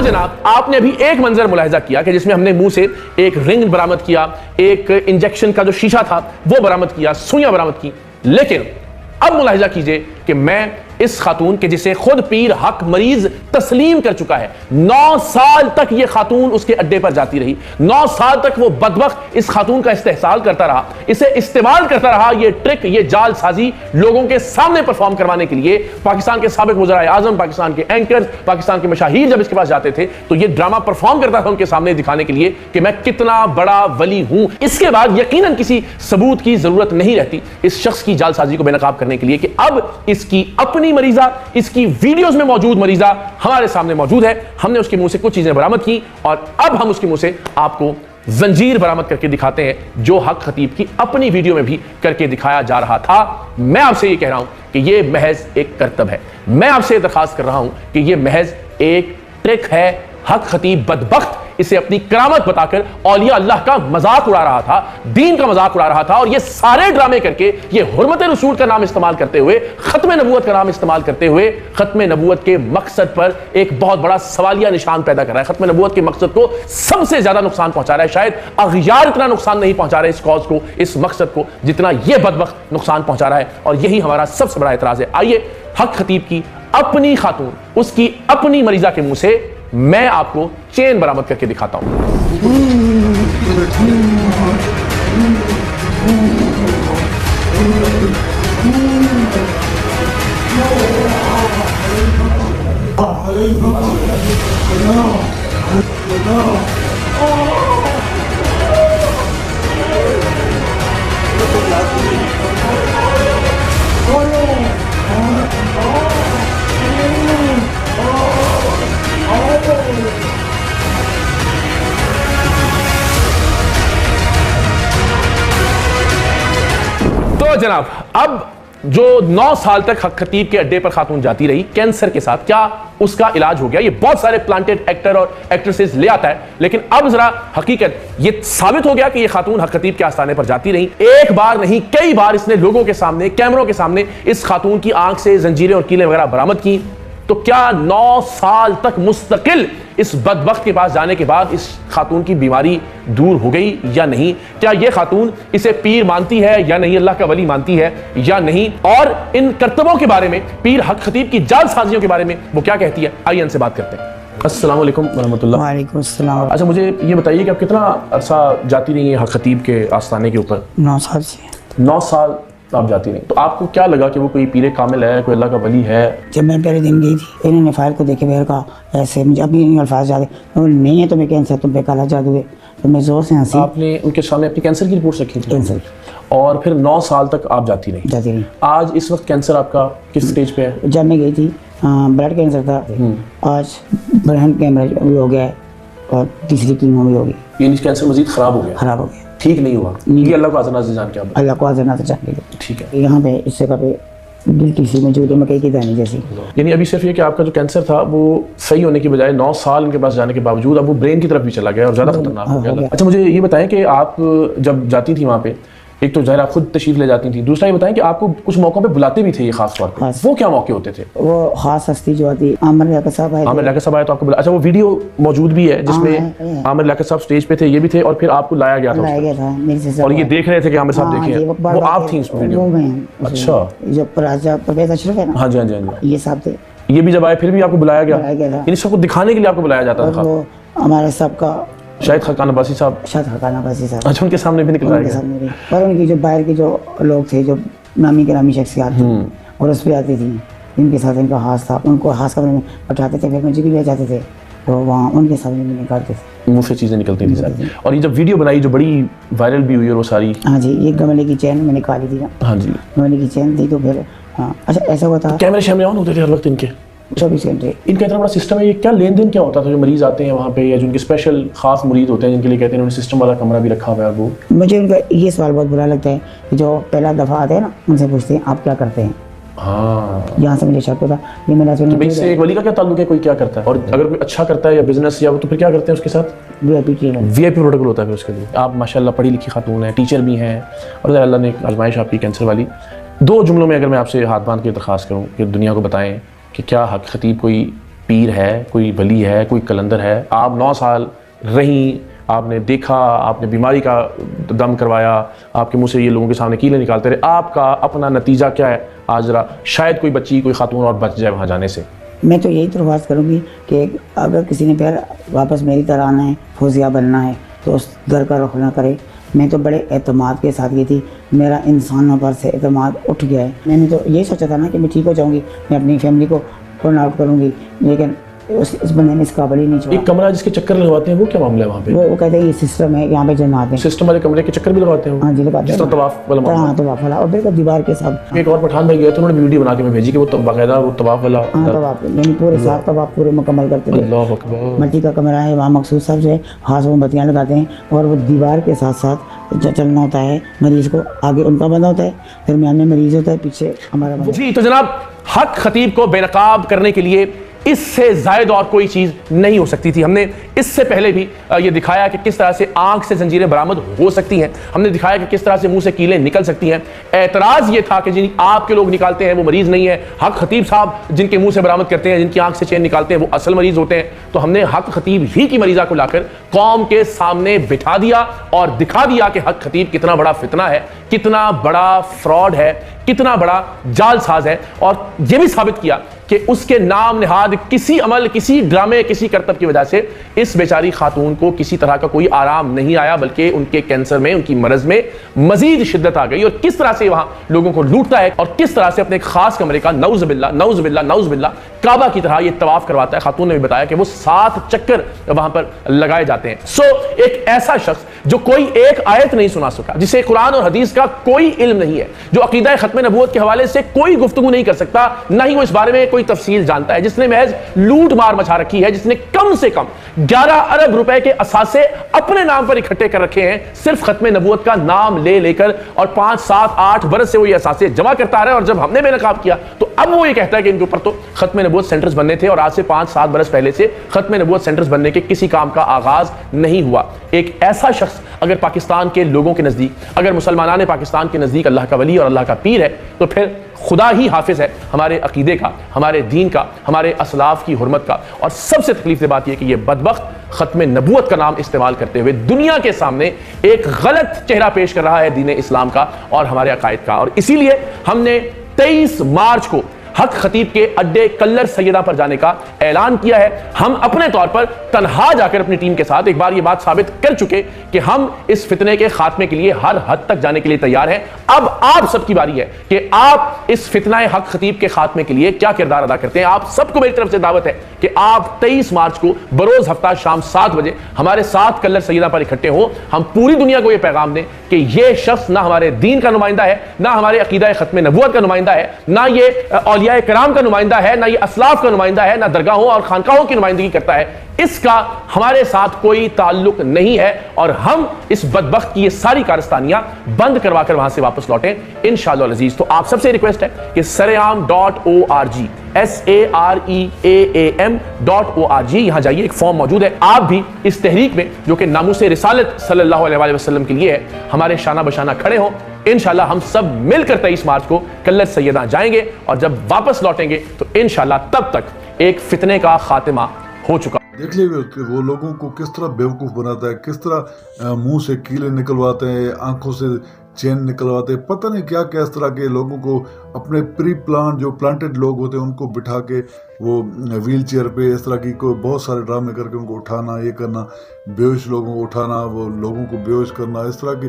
تو جناب آپ نے ابھی ایک منظر ملاحظہ کیا کہ جس میں ہم نے منہ سے ایک رنگ برآمد کیا، ایک انجیکشن کا جو شیشہ تھا وہ برآمد کیا، سوئیاں برآمد کی، لیکن اب ملاحظہ کیجئے کہ میں اس خاتون کے جسے خود پیر حق مریض تسلیم کر چکا ہے، 9 سال تک یہ خاتون اس کے اڈے پر جاتی رہی، 9 سال تک وہ بدبخت اس خاتون کا استحصال کرتا رہا، اسے استعمال کرتا رہا، یہ ٹرک، یہ جال سازی لوگوں کے سامنے پرفارم کروانے کے لیے۔ پاکستان کے سابق وزرائے اعظم، پاکستان کے اینکرز، پاکستان کے مشاہیر جب اس کے پاس جاتے تھے تو یہ ڈرامہ پرفارم کرتا تھا ان کے سامنے دکھانے کے لیے کہ میں کتنا بڑا ولی ہوں۔ اس کے بعد یقیناً کسی ثبوت کی ضرورت نہیں رہتی اس شخص کی جال سازی کو بے نقاب کرنے کے لیے کہ اب اس کی اپنی مریضہ، اس کی ویڈیوز میں موجود مریضہ ہمارے سامنے موجود ہے۔ ہم نے اس کے منہ سے کچھ چیزیں برآمد کی اور اب ہم اس کے منہ سے آپ کو زنجیر برآمد کر کے دکھاتے ہیں جو حق خطیب کی اپنی ویڈیو میں بھی کر کے دکھایا جا رہا تھا۔ میں آپ سے یہ کہہ رہا ہوں کہ یہ محض ایک کرتب ہے، میں آپ سے یہ درخواست کر رہا ہوں کہ یہ محض ایک ٹرک ہے۔ حق خطیب بدبخت اسے اپنی کرامت بتا کر اولیاء اللہ کا مذاق اڑا رہا تھا، دین کا مذاق اڑا رہا تھا، اور یہ سارے ڈرامے کر کے یہ حرمت رسول کا نام استعمال کرتے ہوئے، ختم نبوت کا نام استعمال کرتے ہوئے ختم نبوت کے مقصد پر ایک بہت بڑا سوالیہ نشان پیدا کر رہا ہے۔ ختم نبوت کے مقصد کو سب سے زیادہ نقصان پہنچا رہا ہے۔ شاید اغیار اتنا نقصان نہیں پہنچا رہے اس کاز کو، اس مقصد کو، جتنا یہ بدبخت نقصان پہنچا رہا ہے، اور یہی ہمارا سب سے بڑا اعتراض ہے۔ آئیے حق خطیب کی اپنی خاتون، اس کی اپنی مریضہ کے منہ سے میں آپ کو چین برآمد کر کے دکھاتا ہوں۔ تو جناب اب جو 9 سال تک حق خطیب کے اڈے پر خاتون جاتی رہی کینسر کے ساتھ، کیا اس کا علاج ہو گیا؟ یہ بہت سارے پلانٹڈ ایکٹر اور ایکٹریسز لے آتا ہے، لیکن اب ذرا حقیقت یہ ثابت ہو گیا کہ یہ خاتون حق خطیب کے آستانے پر جاتی رہی۔ ایک بار نہیں کئی بار اس نے لوگوں کے سامنے، کیمروں کے سامنے اس خاتون کی آنکھ سے زنجیریں اور کیلیں وغیرہ برآمد کی۔ تو کیا 9 سال تک مستقل اس بدبخت کے پاس جانے کے بعد اس خاتون کی بیماری دور ہو گئی یا نہیں؟ کیا یہ خاتون اسے پیر مانتی ہے یا نہیں، اللہ کا ولی مانتی ہے یا نہیں؟ اور ان کرتبوں کے بارے میں، پیر حق خطیب کی جال سازیوں کے بارے میں وہ کیا کہتی ہے؟ آئیے ان سے بات کرتے ہیں۔ السلام علیکم ورحمۃ اللہ۔ وعلیکم السلام۔ اچھا مجھے یہ بتائیے کہ آپ کتنا عرصہ جاتی رہی ہیں حق خطیب کے آستانے کے اوپر؟ 9 سال سے۔ 9 سال آپ جاتی رہی، تو آپ کو کیا لگا کہ وہ کوئی پیر کامل ہے، کوئی اللہ کا ولی ہے؟ جب میں پہلے دن گئی تھی، انہوں نے فائل کو دیکھے بغیر کہا ایسے، مجھے ابھی ان الفاظ یاد ہے، نہیں ہے تمہیں کینسر، تم پہ کالا جادو ہے، تو میں زور سے ہنسی۔ آپ نے ان کے سامنے اپنی کینسر کی رپورٹ رکھی تھی؟ کینسر اور پھر 9 سال تک آپ جاتی رہی۔ آج اس وقت کینسر آپ کا کس سٹیج پہ ہے؟ جب میں گئی تھی بلڈ کینسر تھا، آج برہن کیمرہ بھی ہو گیا ہے اور تیسری کیمو بھی ہوگی۔ یعنی کینسر مزید خراب ہو گیا؟ خراب ہو گیا، ٹھیک نہیں ہوا؟ یہ اللہ کو حاضر ناظر جان کے آپ اللہ کو حاضر ناظر جان کے۔ ٹھیک ہے، یہاں پہ اس جگہ پہ دل ٹیسی موجود ہے، مکئی کی دانے جیسی۔ یعنی ابھی صرف یہ کہ آپ کا جو کینسر تھا وہ صحیح ہونے کی بجائے 9 سال ان کے پاس جانے کے باوجود اب وہ برین کی طرف بھی چلا گیا اور زیادہ خطرناک ہو گیا۔ اچھا مجھے یہ بتائیں کہ آپ جب جاتی تھی وہاں پہ، ایک تو ظاہر آپ خود تشریف لے جاتی تھی، دوسرا یہ بتائیں کہ آپ کو کچھ موقعوں پہ بلاتے بھی تھے یہ خاص طور پہ، وہ کیا موقع ہوتے تھے؟ وہ خاص ہستی جو آتی، عامر لیاقت صاحب آئے، عامر لیاقت صاحب آئے تو آپ کو بلا۔ اچھا وہ ویڈیو موجود بھی ہے جس میں عامر لیاقت صاحب سٹیج پہ تھے، یہ بھی تھے، اور پھر آپ کو لایا گیا تھا اور یہ دیکھ رہے تھے کہ عامر صاحب دیکھیں، وہ آپ تھیں اس ویڈیو میں؟ اچھا، جو راجہ پرویز اشرف ہے نا، ہاں جی ہاں جی ہاں جی، یہ صاحب تھے۔ یہ بھی جب آئے پھر بھی آپ کو بلایا گیا؟ یعنی سب کو دکھانے کے لیے آپ کو بلایا جاتا تھا؟ وہ ہمارے سب کا شاہد خاقان عباسی صاحب، شاہد خاقان عباسی صاحب، اچھا ان کے سامنے بھی نکلایا گیا؟ اور ان کی جو باہر کے جو لوگ تھے، جو نامی گرامی شخصیات تھے، اور اس پہ آتی تھی، جن کے ساتھ ان کا ہاتھ تھا، ان کو ہاتھ کمرے میں بٹھاتے تھے، پھر مجھے بھی لے جاتے تھے، تو وہاں ان کے سامنے بھی نکالتے تھے، منہ سے چیزیں نکلتی تھی ساری۔ اور یہ جب ویڈیو بنائی جو بڑی وائرل بھی ہوئی اور وہ ساری، ہاں جی، یہ گملے کی چین میں نکالی تھی نا، ہاں جی گملے کی چین تھی، تو پھر ہاں اچھا ایسا ہوا تھا، کیمرے شیمرے آن ہوتے تھے ہر وقت ان کے 24 گھنٹے۔ ان کا اتنا بڑا سسٹم ہے، یہ کیا لین دین کیا ہوتا تھا جو مریض آتے ہیں وہاں پہ، یا جن کے اسپیشل خاص مرید ہوتے ہیں جن کے لیے کہتے ہیں انہوں نے سسٹم والا کمرہ بھی رکھا ہوا ہے؟ وہ مجھے ان کا یہ سوال بہت برا لگتا ہے کہ جو پہلا دفعہ آتے ہیں نا، ان سے پوچھتے ہیں آپ کیا کرتے ہیں؟ ہاں، یہاں سے مجھے شک ہوتا یہ میرا اس سے ایک ولی کا کیا تعلق ہے، کوئی کیا کرتا ہے، اور اگر کوئی اچھا کرتا ہے یا بزنس یا وہ، تو پھر کیا کرتے ہیں اس کے ساتھ؟ وی آئی پی ٹریٹمنٹ، وی آئی پی پروٹوکول ہوتا ہے پھر اس کے لیے۔ آپ ماشاء اللہ پڑھی لکھی خاتون ہیں، ٹیچر بھی ہیں، اور اللہ نے ایک آزمائش آپ کی کینسر والی۔ 2 جملوں میں اگر میں آپ سے ہاتھ باندھ کے درخواست کروں کہ دنیا کو بتائیں کہ کیا حق خطیب کوئی پیر ہے, کوئی ولی ہے, کوئی کلندر ہے. آپ 9 سال رہیں, آپ نے دیکھا, آپ نے بیماری کا دم کروایا, آپ کے منہ سے یہ لوگوں کے سامنے کیلیں نکالتے رہے, آپ کا اپنا نتیجہ کیا ہے آج ذرا شاید کوئی بچی, کوئی خاتون اور بچ جائے وہاں جانے سے. میں تو یہی درخواست کروں گی کہ اگر کسی نے پھر واپس میری طرح آنا ہے, فوزیہ بننا ہے, تو اس در کا رخ نہ کرے. میں تو بڑے اعتماد کے ساتھ گئی تھی, میرا انسانوں پر سے اعتماد اٹھ گیا ہے. میں نے تو یہی سوچا تھا نا کہ میں ٹھیک ہو جاؤں گی, میں اپنی فیملی کو پرن آؤٹ کروں گی, لیکن اس بندے نے اس قابل ہی نہیں چھوڑا. ایک کمرہ جس کے چکر لگواتے ہیں وہ کیا معاملہ ہے وہاں پہ؟ وہ کہتے ہیں یہ سسٹم ہے, یہاں پہ جنات ہیں. سسٹم والے کمرے کے چکر بھی لگواتے ہیں؟ ہاں جی لگاتے ہیں, جس طرح طواف والا معاملہ. ہاں طواف والا, اور بالکل دیوار کے ساتھ. ایک اور پٹھان بھائی گئے تھے, انہوں نے ویڈیو بنا کے میں بھیجی کہ وہ باقاعدہ وہ طواف والا. ہاں طواف, یعنی پورے ساتھ طواف پورے مکمل کرتے تھے. اللہ اکبر. مٹی کا کمرہ ہے, وہاں مقصود صاحب جو ہے ہاتھ میں بتیاں لگاتے ہیں, اور وہ دیوار کے ساتھ ساتھ چلنا ہوتا ہے. مریض کو آگے ان کا بندہ ہوتا ہے, درمیان میں مریض ہوتا ہے, پیچھے ہمارا بندہ. جی تو جناب, حق خطیب کو بے نقاب کرنے کے لیے اس سے زائد اور کوئی چیز نہیں ہو سکتی تھی. ہم نے اس سے پہلے بھی یہ دکھایا کہ کس طرح سے آنکھ سے زنجیریں برآمد ہو سکتی ہیں, ہم نے دکھایا کہ کس طرح سے منہ سے کیلیں نکل سکتی ہیں. اعتراض یہ تھا کہ جن آپ کے لوگ نکالتے ہیں وہ مریض نہیں ہے, حق خطیب صاحب جن کے منہ سے برآمد کرتے ہیں, جن کی آنکھ سے چین نکالتے ہیں وہ اصل مریض ہوتے ہیں. تو ہم نے حق خطیب ہی کی مریضہ کو لا کر قوم کے سامنے بٹھا دیا اور دکھا دیا کہ حق خطیب کتنا بڑا فتنہ ہے, کتنا بڑا فراڈ ہے, کتنا بڑا جال ساز ہے. اور یہ بھی ثابت کیا کہ اس کے نام نہاد کسی عمل, کسی ڈرامے, کسی کرتب کی وجہ سے اس بیچاری خاتون کو کسی طرح کا کوئی آرام نہیں آیا, بلکہ ان کے کینسر میں, ان کی مرض میں مزید شدت آ گئی. اور کس طرح سے وہاں لوگوں کو لوٹتا ہے, اور کس طرح سے اپنے ایک خاص کمرے کا نعوذ باللہ نعوذ باللہ نعوذ باللہ کعبہ کی طرح یہ طواف کرواتا ہے. خاتون نے بھی بتایا کہ وہ 7 چکر وہاں پر لگائے جاتے ہیں. سو ایک ایسا شخص جو کوئی ایک آیت نہیں سنا سکا, جسے قرآن اور حدیث کا کوئی علم نہیں ہے, جو عقیدہ ختم نبوت کے حوالے سے کوئی گفتگو نہیں کر سکتا, نہ ہی وہ اس بارے میں کوئی تفصیل جانتا ہے, جس نے محض لوٹ مار مچا رکھی ہے, جس نے کم سے کم 11 ارب روپے کے اثاثے اپنے نام پر اکٹھے کر رکھے ہیں, صرف ختم نبوت کا نام لے لے کر, اور 5 7 8 برس سے وہ یہ اثاثے جمع کرتا رہا. اور جب ہم نے بے نقاب کیا تو اب وہ یہ کہتا ہے کہ ان کے اوپر تو ختم نبوت سینٹرز بننے تھے, اور آج سے 5 7 برس پہلے سے ختم نبوت سینٹرز بننے کے کسی کام کا آغاز نہیں ہوا. ایک ایسا شخص اگر پاکستان کے لوگوں کے نزدیک, اگر مسلمانان پاکستان کے نزدیک اللہ کا ولی اور اللہ کا پیر ہے, تو پھر خدا ہی حافظ ہے ہمارے عقیدے کا, ہمارے دین کا, ہمارے اسلاف کی حرمت کا. اور سب سے تکلیف دہ بات یہ کہ یہ بدبخت ختم نبوت کا نام استعمال کرتے ہوئے دنیا کے سامنے ایک غلط چہرہ پیش کر رہا ہے دین اسلام کا اور ہمارے عقائد کا. اور اسی لیے ہم نے 23 مارچ کو حق خطیب کے اڈے کلر سیدہ پر جانے کا اعلان کیا ہے. ہم اپنے طور پر تنہا جا کر اپنی ٹیم کے ساتھ ایک بار یہ بات ثابت کر چکے کہ ہم اس فتنے کے خاتمے کے لیے ہر حد تک جانے کے لیے تیار ہیں. اب آپ سب کی باری ہے کہ آپ اس فتنہ حق خطیب کے خاتمے کے لیے کیا کردار ادا کرتے ہیں. آپ سب کو میری طرف سے دعوت ہے کہ آپ 23 مارچ کو بروز ہفتہ شام 7 بجے ہمارے ساتھ کلر سیدہ پر اکٹھے ہوں. ہم پوری دنیا کو یہ پیغام دیں کہ یہ شخص نہ ہمارے دین کا نمائندہ ہے, نہ ہمارے عقیدہ ختم نبوت کا نمائندہ ہے, نہ یہ اولیاء کرام کا نمائندہ ہے, نہ یہ اسلاف کا نمائندہ ہے, نہ درگاہوں اور خانقاہوں کی نمائندگی کرتا ہے. اس کا ہمارے ساتھ کوئی تعلق نہیں ہے, اور ہم اس بدبخت کی یہ ساری کارستانیاں بند کروا کر وہاں سے واپس لوٹیں انشاءاللہ العزیز. تو آپ سب سے ریکویسٹ ہے کہ saream.org SAREAAM.org یہاں جائیے, ایک فارم موجود ہے. آپ بھی اس تحریک میں جو کہ ناموس رسالت صلی اللہ علیہ وسلم کے لیے ہے, ہمارے شانہ بشانہ کھڑے ہوں. انشاءاللہ ہم سب مل کر 23 مارچ کو کلر سیدہ جائیں گے, اور جب واپس لوٹیں گے تو انشاءاللہ تب تک ایک فتنے کا خاتمہ ہو چکا. دیکھ لیے کہ وہ لوگوں کو کس طرح بیوقوف بناتا ہے, کس طرح منہ سے کیلے نکلواتے ہیں, آنکھوں سے چین نکلواتے ہیں, پتہ نہیں کیا کیا اس طرح کے لوگوں کو اپنے پری پلان جو پلانٹڈ لوگ ہوتے ہیں ان کو بٹھا کے وہ ویل چیئر پہ اس طرح کی کوئی بہت سارے ڈرامے کر کے ان کو اٹھانا, یہ کرنا, بیہوش لوگوں کو اٹھانا, وہ لوگوں کو بیہوش کرنا, اس طرح کے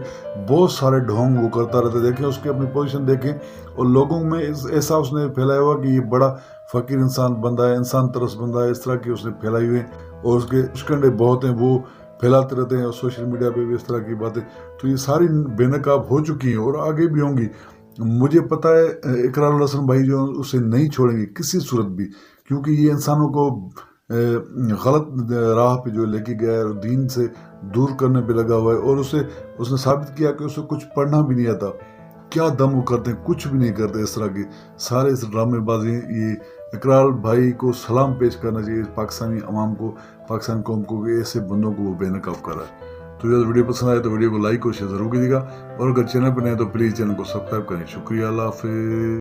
بہت سارے ڈھونگ وہ کرتا رہتا ہے. دیکھیں اس کی اپنی پوزیشن دیکھیں, اور لوگوں میں ایسا اس نے پھیلایا ہوا کہ یہ بڑا فقیر انسان بندہ ہے, انسان ترس بندہ ہے, اس طرح کی اس نے پھیلائی ہوئے ہیں. اور اس کے اشکنڈے بہت ہیں, وہ پھیلاتے رہتے ہیں, اور سوشل میڈیا پہ بھی اس طرح کی باتیں. تو یہ ساری بے نقاب ہو چکی ہیں اور آگے بھی ہوں گی. مجھے پتہ ہے اقرار الحسن بھائی جو اسے نہیں چھوڑیں گے کسی صورت بھی, کیونکہ یہ انسانوں کو غلط راہ پہ جو لے کے گیا ہے اور دین سے دور کرنے پہ لگا ہوا ہے. اور اس نے ثابت کیا کہ اسے کچھ پڑھنا بھی نہیں آتا. کیا دم وہ کرتے ہیں, کچھ بھی نہیں کرتے. اس طرح کے سارے اس ڈرامے بازی. یہ اقرار بھائی کو سلام پیش کرنا چاہیے, پاکستانی عوام کو, پاکستانی قوم کو, کہ ایسے بندوں کو وہ بے نقاب کر رہا ہے. تو اگر ویڈیو پسند آئے تو ویڈیو کو لائک اور شیئر ضرور کیجیے گا, اور اگر چینل پہ نئے تو پلیز چینل کو سبسکرائب کریں. شکریہ, اللہ حافظ.